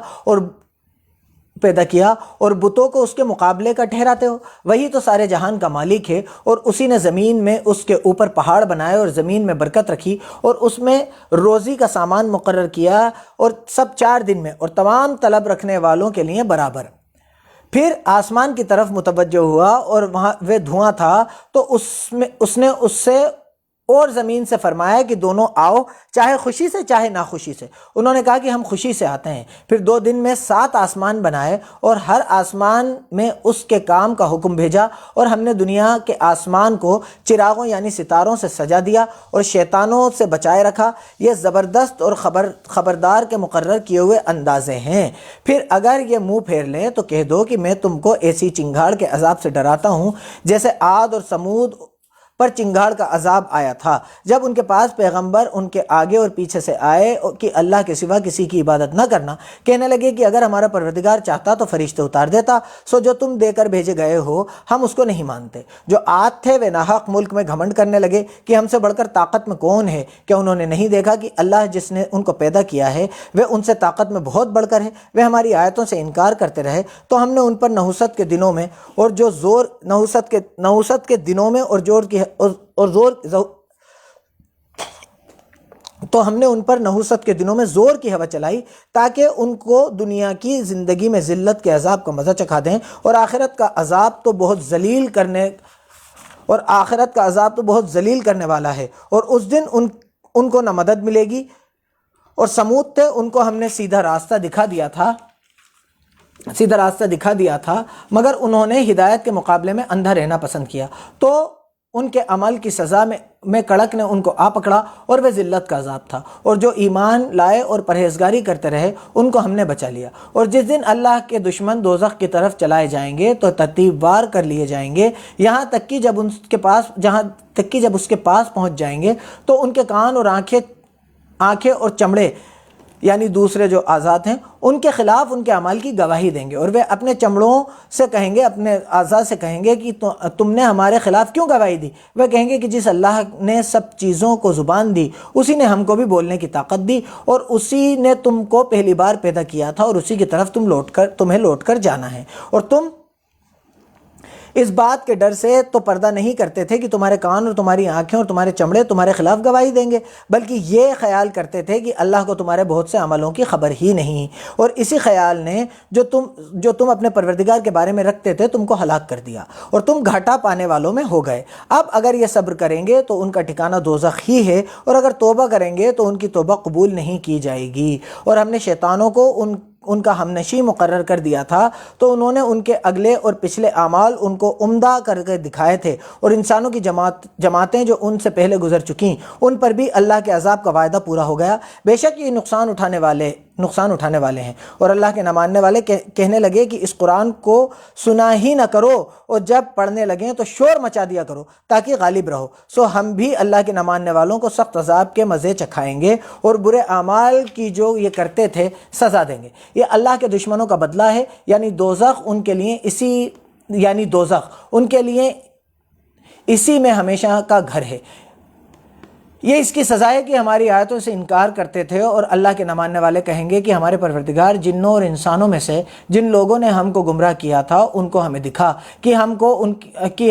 اور بتوں کو اس کے مقابلے کا ٹھہراتے ہو؟ وہی تو سارے جہان کا مالک ہے، اور اسی نے زمین میں اس کے اوپر پہاڑ بنائے اور زمین میں برکت رکھی اور اس میں روزی کا سامان مقرر کیا، اور سب 4 دن میں، اور تمام طلب رکھنے والوں کے لیے برابر۔ پھر آسمان کی طرف متوجہ ہوا اور وہاں وہ دھواں تھا، تو اس نے اس سے اور زمین سے فرمایا کہ دونوں آؤ، چاہے خوشی سے چاہے ناخوشی سے۔ انہوں نے کہا کہ ہم خوشی سے آتے ہیں۔ پھر 2 دن میں 7 آسمان بنائے اور ہر آسمان میں اس کے کام کا حکم بھیجا، اور ہم نے دنیا کے آسمان کو چراغوں یعنی ستاروں سے سجا دیا اور شیطانوں سے بچائے رکھا۔ یہ زبردست اور خبردار کے مقرر کیے ہوئے اندازے ہیں۔ پھر اگر یہ منہ پھیر لیں تو کہہ دو کہ میں تم کو ایسی چنگھاڑ کے عذاب سے ڈراتا ہوں جیسے عاد اور سمود پر چنگاڑ کا عذاب آیا تھا جب ان کے پاس پیغمبر ان کے آگے اور پیچھے سے آئے کہ اللہ کے سوا کسی کی عبادت نہ کرنا، کہنے لگے کہ اگر ہمارا پروردگار چاہتا تو فرشتے اتار دیتا، سو جو تم دے کر بھیجے گئے ہو ہم اس کو نہیں مانتے۔ جو عاد تھے وہ ناحق ملک میں گھمنڈ کرنے لگے کہ ہم سے بڑھ کر طاقت میں کون ہے، کیا انہوں نے نہیں دیکھا کہ اللہ جس نے ان کو پیدا کیا ہے وہ ان سے طاقت میں بہت بڑھ کر ہے۔ وہ ہماری آیتوں سے انکار کرتے رہے تو ہم نے ان پر نحوست کے دنوں میں اور جو زور نحوست کے دنوں میں اور زور کی تو ہم نے ان پر نحوست کے دنوں میں زور کی ہوا چلائی تاکہ ان کو دنیا کی زندگی میں ذلت کے عذاب کا مزہ چکھا دیں، اور آخرت کا عذاب تو بہت ذلیل کرنے والا ہے، اور اس دن ان کو نہ مدد ملے گی۔ اور سمود تھے، ان کو ہم نے سیدھا راستہ دکھا دیا تھا مگر انہوں نے ہدایت کے مقابلے میں اندھا رہنا پسند کیا، تو ان کے عمل کی سزا میں کڑک نے ان کو آ پکڑا اور وہ ذلت کا عذاب تھا۔ اور جو ایمان لائے اور پرہیزگاری کرتے رہے ان کو ہم نے بچا لیا۔ اور جس دن اللہ کے دشمن دوزخ کی طرف چلائے جائیں گے تو ترتیب وار کر لیے جائیں گے، یہاں تک کہ جب اس کے پاس پہنچ جائیں گے تو ان کے کان اور آنکھیں اور چمڑے یعنی دوسرے جو اعضاء ہیں ان کے خلاف ان کے اعمال کی گواہی دیں گے، اور وہ اپنے چمڑوں سے کہیں گے، اپنے اعضاء سے کہیں گے کہ تم نے ہمارے خلاف کیوں گواہی دی؟ وہ کہیں گے کہ جس اللہ نے سب چیزوں کو زبان دی اسی نے ہم کو بھی بولنے کی طاقت دی، اور اسی نے تم کو پہلی بار پیدا کیا تھا، اور اسی کی طرف تمہیں لوٹ کر جانا ہے۔ اور تم اس بات کے ڈر سے تو پردہ نہیں کرتے تھے کہ تمہارے کان اور تمہاری آنکھیں اور تمہارے چمڑے تمہارے خلاف گواہی دیں گے، بلکہ یہ خیال کرتے تھے کہ اللہ کو تمہارے بہت سے عملوں کی خبر ہی نہیں، اور اسی خیال نے جو تم اپنے پروردگار کے بارے میں رکھتے تھے تم کو ہلاک کر دیا، اور تم گھاٹا پانے والوں میں ہو گئے۔ اب اگر یہ صبر کریں گے تو ان کا ٹھکانہ دوزخ ہی ہے، اور اگر توبہ کریں گے تو ان کی توبہ قبول نہیں کی جائے گی۔ اور ہم نے شیطانوں کو ان کا ہمنشی مقرر کر دیا تھا، تو انہوں نے ان کے اگلے اور پچھلے اعمال ان کو عمدہ کر کے دکھائے تھے، اور انسانوں کی جماعتیں جو ان سے پہلے گزر چکیں ان پر بھی اللہ کے عذاب کا وعدہ پورا ہو گیا۔ بے شک یہ نقصان اٹھانے والے ہیں۔ اور اللہ کے نہ ماننے والے کہنے لگے کہ اس قرآن کو سنا ہی نہ کرو، اور جب پڑھنے لگیں تو شور مچا دیا کرو تاکہ غالب رہو، سو ہم بھی اللہ کے نہ ماننے والوں کو سخت عذاب کے مزے چکھائیں گے، اور برے اعمال کی جو یہ کرتے تھے سزا دیں گے۔ یہ اللہ کے دشمنوں کا بدلہ ہے، یعنی دوزخ ان کے لیے اسی میں ہمیشہ کا گھر ہے۔ یہ اس کی سزا ہے کہ ہماری آیتوں سے انکار کرتے تھے، اور اللہ کے نہ ماننے والے کہیں گے کہ ہمارے پروردگار جنوں اور انسانوں میں سے جن لوگوں نے ہم کو گمراہ کیا تھا ان کو ہمیں دکھا کہ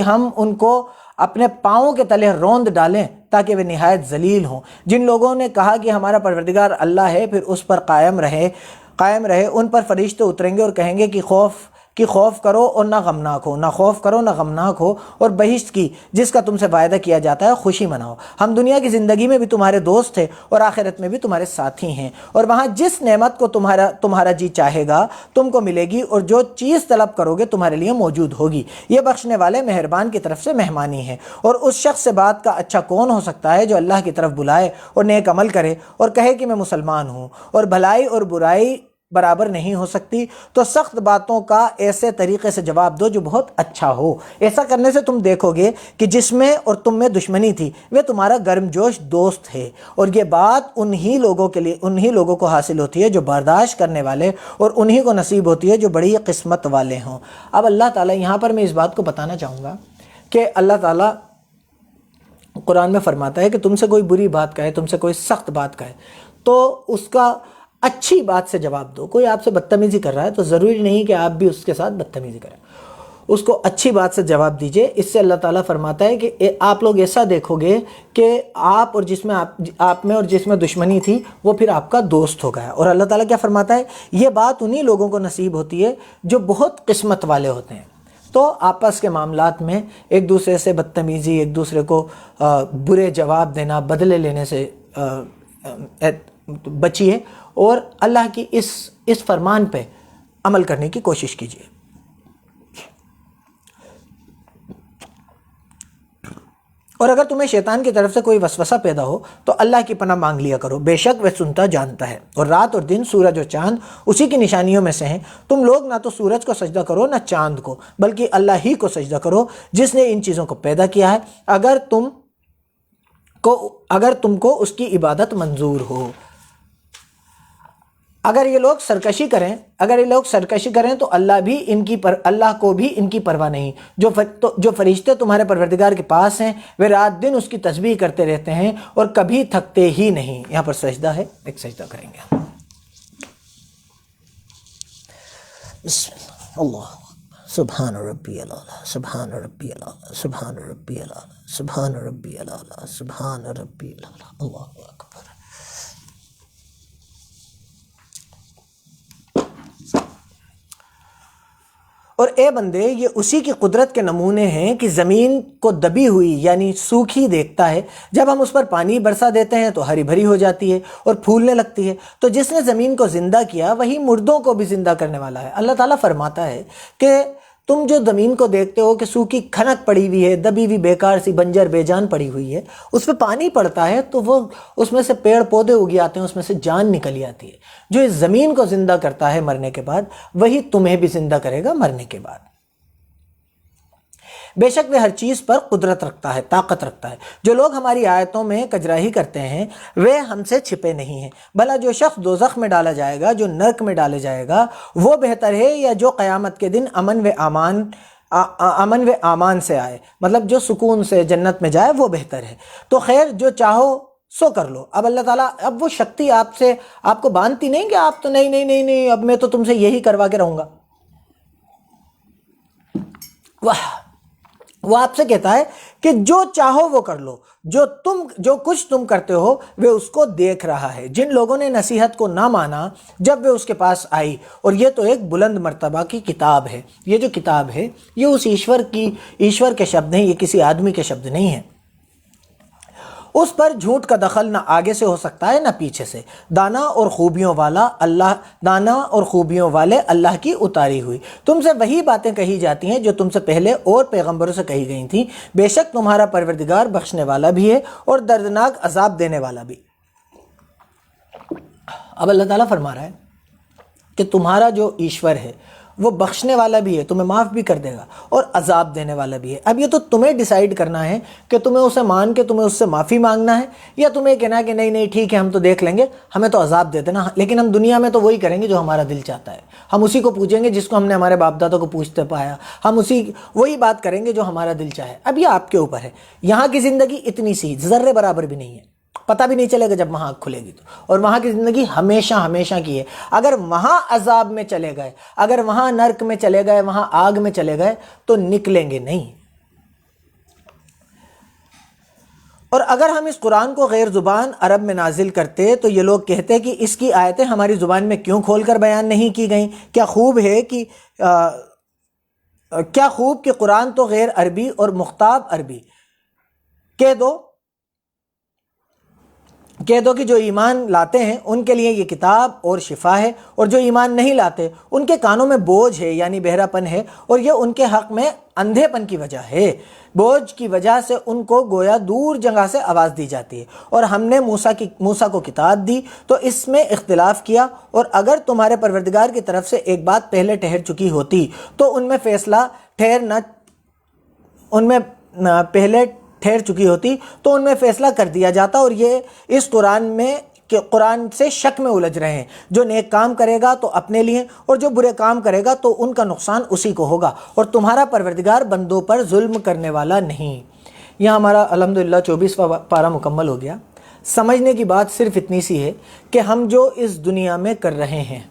ہم ان کو اپنے پاؤں کے تلے روند ڈالیں تاکہ وہ نہایت ذلیل ہوں۔ جن لوگوں نے کہا کہ ہمارا پروردگار اللہ ہے پھر اس پر قائم رہے ان پر فرشتے اتریں گے اور کہیں گے کہ خوف کرو اور نہ غمناک ہو، اور بہشت کی جس کا تم سے وعدہ کیا جاتا ہے خوشی مناؤ۔ ہم دنیا کی زندگی میں بھی تمہارے دوست تھے اور آخرت میں بھی تمہارے ساتھی ہیں، اور وہاں جس نعمت کو تمہارا جی چاہے گا تم کو ملے گی، اور جو چیز طلب کرو گے تمہارے لیے موجود ہوگی۔ یہ بخشنے والے مہربان کی طرف سے مہمانی ہے۔ اور اس شخص سے بات کا اچھا کون ہو سکتا ہے جو اللہ کی طرف بلائے اور نیک عمل کرے اور کہے کہ میں مسلمان ہوں، اور بھلائی اور برائی برابر نہیں ہو سکتی، تو سخت باتوں کا ایسے طریقے سے جواب دو جو بہت اچھا ہو۔ ایسا کرنے سے تم دیکھو گے کہ جس میں اور تم میں دشمنی تھی وہ تمہارا گرمجوش دوست ہے، اور یہ بات انہی لوگوں کو حاصل ہوتی ہے جو برداشت کرنے والے، اور انہی کو نصیب ہوتی ہے جو بڑی قسمت والے ہوں۔ اب اللہ تعالیٰ یہاں پر میں اس بات کو بتانا چاہوں گا کہ اللہ تعالیٰ قرآن میں فرماتا ہے کہ تم سے کوئی بری بات کہے، تم سے کوئی سخت بات کہے تو اس کا اچھی بات سے جواب دو۔ کوئی آپ سے بدتمیزی کر رہا ہے تو ضروری نہیں کہ آپ بھی اس کے ساتھ بدتمیزی کریں، اس کو اچھی بات سے جواب دیجئے۔ اس سے اللہ تعالیٰ فرماتا ہے کہ آپ لوگ ایسا دیکھو گے کہ آپ میں اور جس میں دشمنی تھی وہ پھر آپ کا دوست ہو گیا۔ اور اللہ تعالیٰ کیا فرماتا ہے؟ یہ بات انہی لوگوں کو نصیب ہوتی ہے جو بہت قسمت والے ہوتے ہیں۔ تو آپس کے معاملات میں ایک دوسرے سے بدتمیزی، ایک دوسرے کو برے جواب دینا، بدلے لینے سے بچیے، اور اللہ کی اس فرمان پہ عمل کرنے کی کوشش کیجیے۔ اور اگر تمہیں شیطان کی طرف سے کوئی وسوسہ پیدا ہو تو اللہ کی پناہ مانگ لیا کرو، بے شک وہ سنتا جانتا ہے۔ اور رات اور دن، سورج اور چاند اسی کی نشانیوں میں سے ہیں۔ تم لوگ نہ تو سورج کو سجدہ کرو نہ چاند کو، بلکہ اللہ ہی کو سجدہ کرو جس نے ان چیزوں کو پیدا کیا ہے، اگر تم کو اس کی عبادت منظور ہو۔ اگر یہ لوگ سرکشی کریں تو اللہ کو بھی ان کی پرواہ نہیں۔ جو فرشتے تمہارے پروردگار کے پاس ہیں وہ رات دن اس کی تسبیح کرتے رہتے ہیں اور کبھی تھکتے ہی نہیں۔ یہاں پر سجدہ ہے، ایک سجدہ کریں گے۔ بسم اللہ، اللہ سبحان ربی العلی، سبحان ربی العلی، سبحان ربی العلی، سبحان ربی العلی، سبحان ربی العلی، اللہ اکبر۔ اور اے بندے، یہ اسی کی قدرت کے نمونے ہیں کہ زمین کو دبی ہوئی یعنی سوکھی دیکھتا ہے، جب ہم اس پر پانی برسا دیتے ہیں تو ہری بھری ہو جاتی ہے اور پھولنے لگتی ہے۔ تو جس نے زمین کو زندہ کیا وہی مردوں کو بھی زندہ کرنے والا ہے۔ اللہ تعالیٰ فرماتا ہے کہ تم جو زمین کو دیکھتے ہو کہ سوکھی کھنک پڑی ہوئی ہے، دبی ہوئی بیکار سی بنجر بے جان پڑی ہوئی ہے، اس پہ پانی پڑتا ہے تو وہ اس میں سے پیڑ پودے اگی آتے ہیں، اس میں سے جان نکلی آتی ہے۔ جو اس زمین کو زندہ کرتا ہے مرنے کے بعد، وہی تمہیں بھی زندہ کرے گا مرنے کے بعد۔ بے شک وہ ہر چیز پر قدرت رکھتا ہے، طاقت رکھتا ہے۔ جو لوگ ہماری آیتوں میں کجراہی کرتے ہیں وہ ہم سے چھپے نہیں ہیں۔ بھلا جو شخص دوزخ میں ڈالا جائے گا، جو نرک میں ڈالے جائے گا، وہ بہتر ہے یا جو قیامت کے دن امن و امان سے آئے، مطلب جو سکون سے جنت میں جائے وہ بہتر ہے۔ تو خیر جو چاہو سو کر لو۔ اب اللہ تعالیٰ، اب وہ شکتی آپ کو باندھتی نہیں کہ آپ تو نہیں اب میں تو تم سے یہی کروا کے رہوں گا۔ وہ آپ سے کہتا ہے کہ جو چاہو وہ کر لو، جو کچھ تم کرتے ہو وہ اس کو دیکھ رہا ہے۔ جن لوگوں نے نصیحت کو نہ مانا جب وہ اس کے پاس آئی، اور یہ تو ایک بلند مرتبہ کی کتاب ہے۔ یہ جو کتاب ہے یہ اس ایشور کے شبد ہیں، یہ کسی آدمی کے شبد نہیں ہیں۔ اس پر جھوٹ کا دخل نہ آگے سے ہو سکتا ہے نہ پیچھے سے۔ دانا اور خوبیوں والے اللہ کی اتاری ہوئی۔ تم سے وہی باتیں کہی جاتی ہیں جو تم سے پہلے اور پیغمبروں سے کہی گئی تھیں۔ بے شک تمہارا پروردگار بخشنے والا بھی ہے اور دردناک عذاب دینے والا بھی۔ اب اللہ تعالیٰ فرما رہا ہے کہ تمہارا جو ایشور ہے وہ بخشنے والا بھی ہے، تمہیں معاف بھی کر دے گا، اور عذاب دینے والا بھی ہے۔ اب یہ تو تمہیں ڈیسائیڈ کرنا ہے کہ تمہیں اسے مان کے تمہیں اس سے معافی مانگنا ہے، یا تمہیں کہنا ہے کہ نہیں ٹھیک ہے ہم تو دیکھ لیں گے، ہمیں تو عذاب دے دینا، لیکن ہم دنیا میں تو وہی کریں گے جو ہمارا دل چاہتا ہے، ہم اسی کو پوچھیں گے جس کو ہم نے ہمارے باپ دادوں کو پوچھتے پایا، ہم وہی بات کریں گے جو ہمارا دل چاہے۔ اب یہ آپ کے اوپر ہے۔ یہاں کی زندگی اتنی سی ذرے برابر بھی نہیں ہے، پتہ بھی نہیں چلے گا جب وہاں آنکھ کھلے گی تو، اور وہاں کی زندگی ہمیشہ کی ہے۔ اگر وہاں عذاب میں چلے گئے، اگر وہاں نرک میں چلے گئے، وہاں آگ میں چلے گئے تو نکلیں گے نہیں۔ اور اگر ہم اس قرآن کو غیر زبان عرب میں نازل کرتے تو یہ لوگ کہتے کہ اس کی آیتیں ہماری زبان میں کیوں کھول کر بیان نہیں کی گئیں؟ کیا خوب کہ قرآن تو غیر عربی اور مخاطب عربی۔ کہہ دو کہ جو ایمان لاتے ہیں ان کے لیے یہ کتاب اور شفا ہے، اور جو ایمان نہیں لاتے ان کے کانوں میں بوجھ ہے یعنی بہرا پن ہے، اور یہ ان کے حق میں اندھے پن کی وجہ ہے۔ بوجھ کی وجہ سے ان کو گویا دور جگہ سے آواز دی جاتی ہے۔ اور ہم نے موسیٰ کو کتاب دی تو اس میں اختلاف کیا، اور اگر تمہارے پروردگار کی طرف سے ایک بات پہلے ٹھہر چکی ہوتی تو ان میں فیصلہ کر دیا جاتا۔ اور یہ اس قرآن سے شک میں الجھ رہے ہیں۔ جو نیک کام کرے گا تو اپنے لیے، اور جو برے کام کرے گا تو ان کا نقصان اسی کو ہوگا، اور تمہارا پروردگار بندوں پر ظلم کرنے والا نہیں۔ یہاں ہمارا الحمدللہ 24واں پارہ مکمل ہو گیا۔ سمجھنے کی بات صرف اتنی سی ہے کہ ہم جو اس دنیا میں کر رہے ہیں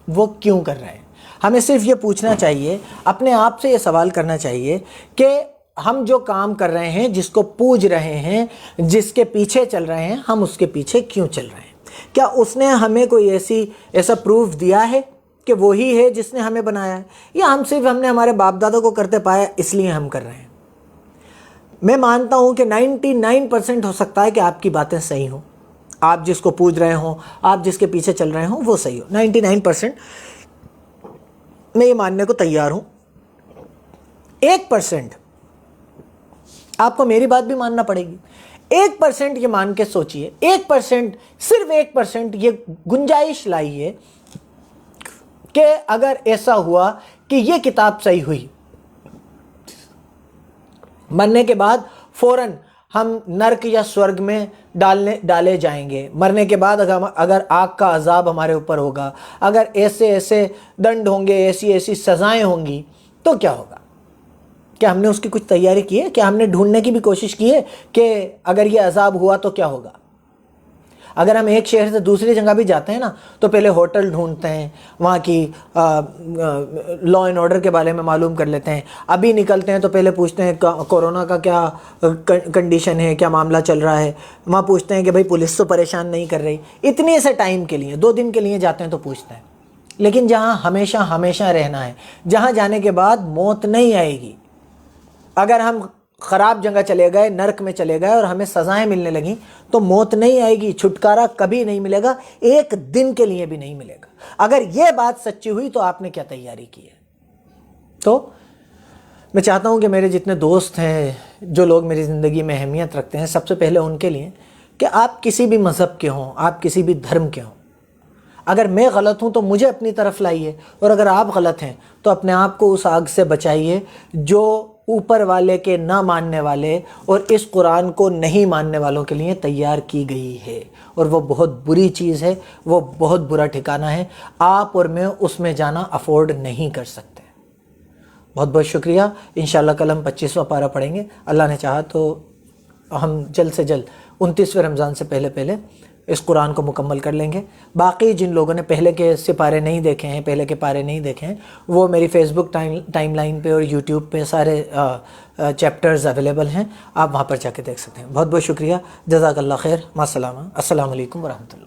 وہ کیوں کر رہے ہیں۔ ہمیں صرف یہ پوچھنا چاہیے، اپنے آپ سے یہ سوال کرنا چاہیے کہ ہم جو کام کر رہے ہیں، جس کو پوج رہے ہیں، جس کے پیچھے چل رہے ہیں، ہم اس کے پیچھے کیوں چل رہے ہیں؟ کیا اس نے ہمیں کوئی ایسا پروف دیا ہے کہ وہی ہے جس نے ہمیں بنایا ہے، یا ہم نے ہمارے باپ دادوں کو کرتے پایا اس لیے ہم کر رہے ہیں؟ میں مانتا ہوں کہ 99% ہو سکتا ہے کہ آپ کی باتیں صحیح ہوں، آپ جس کو پوج رہے ہوں، آپ جس کے پیچھے چل رہے ہوں وہ صحیح ہو۔ 99% میں یہ ماننے کو تیار ہوں۔ 1% آپ کو میری بات بھی ماننا پڑے گی. 1% یہ مان کے سوچئے, 1%, صرف 1% یہ گنجائش لائیے کہ اگر ایسا ہوا کہ یہ کتاب صحیح ہوئی, مرنے کے بعد فوراً ہم نرک یا سورگ میں ڈالے جائیں گے, مرنے کے بعد اگر آگ کا عذاب ہمارے اوپر ہوگا, اگر ایسے ایسے دنڈ ہوں گے, ایسی ایسی سزائیں ہوں گی, تو کیا ہوگا؟ کیا ہم نے اس کی کچھ تیاری کی ہے؟ کیا ہم نے ڈھونڈنے کی بھی کوشش کی ہے کہ اگر یہ عذاب ہوا تو کیا ہوگا؟ اگر ہم ایک شہر سے دوسری جگہ بھی جاتے ہیں نا تو پہلے ہوٹل ڈھونڈتے ہیں, وہاں کی لا اینڈ آرڈر کے بارے میں معلوم کر لیتے ہیں. ابھی نکلتے ہیں تو پہلے پوچھتے ہیں کورونا کا کیا کنڈیشن ہے, کیا معاملہ چل رہا ہے. وہاں پوچھتے ہیں کہ بھائی پولیس تو پریشان نہیں کر رہی. اتنے سے ٹائم کے لیے 2 دن کے لیے جاتے ہیں تو پوچھتے ہیں. لیکن جہاں ہمیشہ ہمیشہ رہنا ہے, جہاں جانے کے بعد موت نہیں آئے گی, اگر ہم خراب جگہ چلے گئے, نرک میں چلے گئے اور ہمیں سزائیں ملنے لگیں تو موت نہیں آئے گی, چھٹکارا کبھی نہیں ملے گا, 1 دن کے لیے بھی نہیں ملے گا. اگر یہ بات سچی ہوئی تو آپ نے کیا تیاری کی ہے؟ تو میں چاہتا ہوں کہ میرے جتنے دوست ہیں, جو لوگ میری زندگی میں اہمیت رکھتے ہیں, سب سے پہلے ان کے لیے کہ آپ کسی بھی مذہب کے ہوں, آپ کسی بھی دھرم کے ہوں, اگر میں غلط ہوں تو مجھے اپنی طرف لائیے, اور اگر آپ غلط ہیں تو اپنے آپ کو اس آگ سے بچائیے جو اوپر والے کے نہ ماننے والے اور اس قرآن کو نہیں ماننے والوں کے لیے تیار کی گئی ہے. اور وہ بہت بری چیز ہے, وہ بہت برا ٹھکانہ ہے. آپ اور میں اس میں جانا افورڈ نہیں کر سکتے. بہت بہت شکریہ. انشاءاللہ کل ہم 25واں پارہ پڑھیں گے. اللہ نے چاہا تو ہم جلد سے جلد 29ویں رمضان سے پہلے اس قرآن کو مکمل کر لیں گے. باقی جن لوگوں نے پہلے کے سپارے نہیں دیکھے ہیں, پہلے کے پارے نہیں دیکھے ہیں, وہ میری فیس بک ٹائم لائن پہ اور یوٹیوب پہ سارے چیپٹرز اویلیبل ہیں, آپ وہاں پر جا کے دیکھ سکتے ہیں. بہت بہت شکریہ. جزاک اللہ خیر. مع السلامہ. السلام علیکم ورحمۃ اللہ.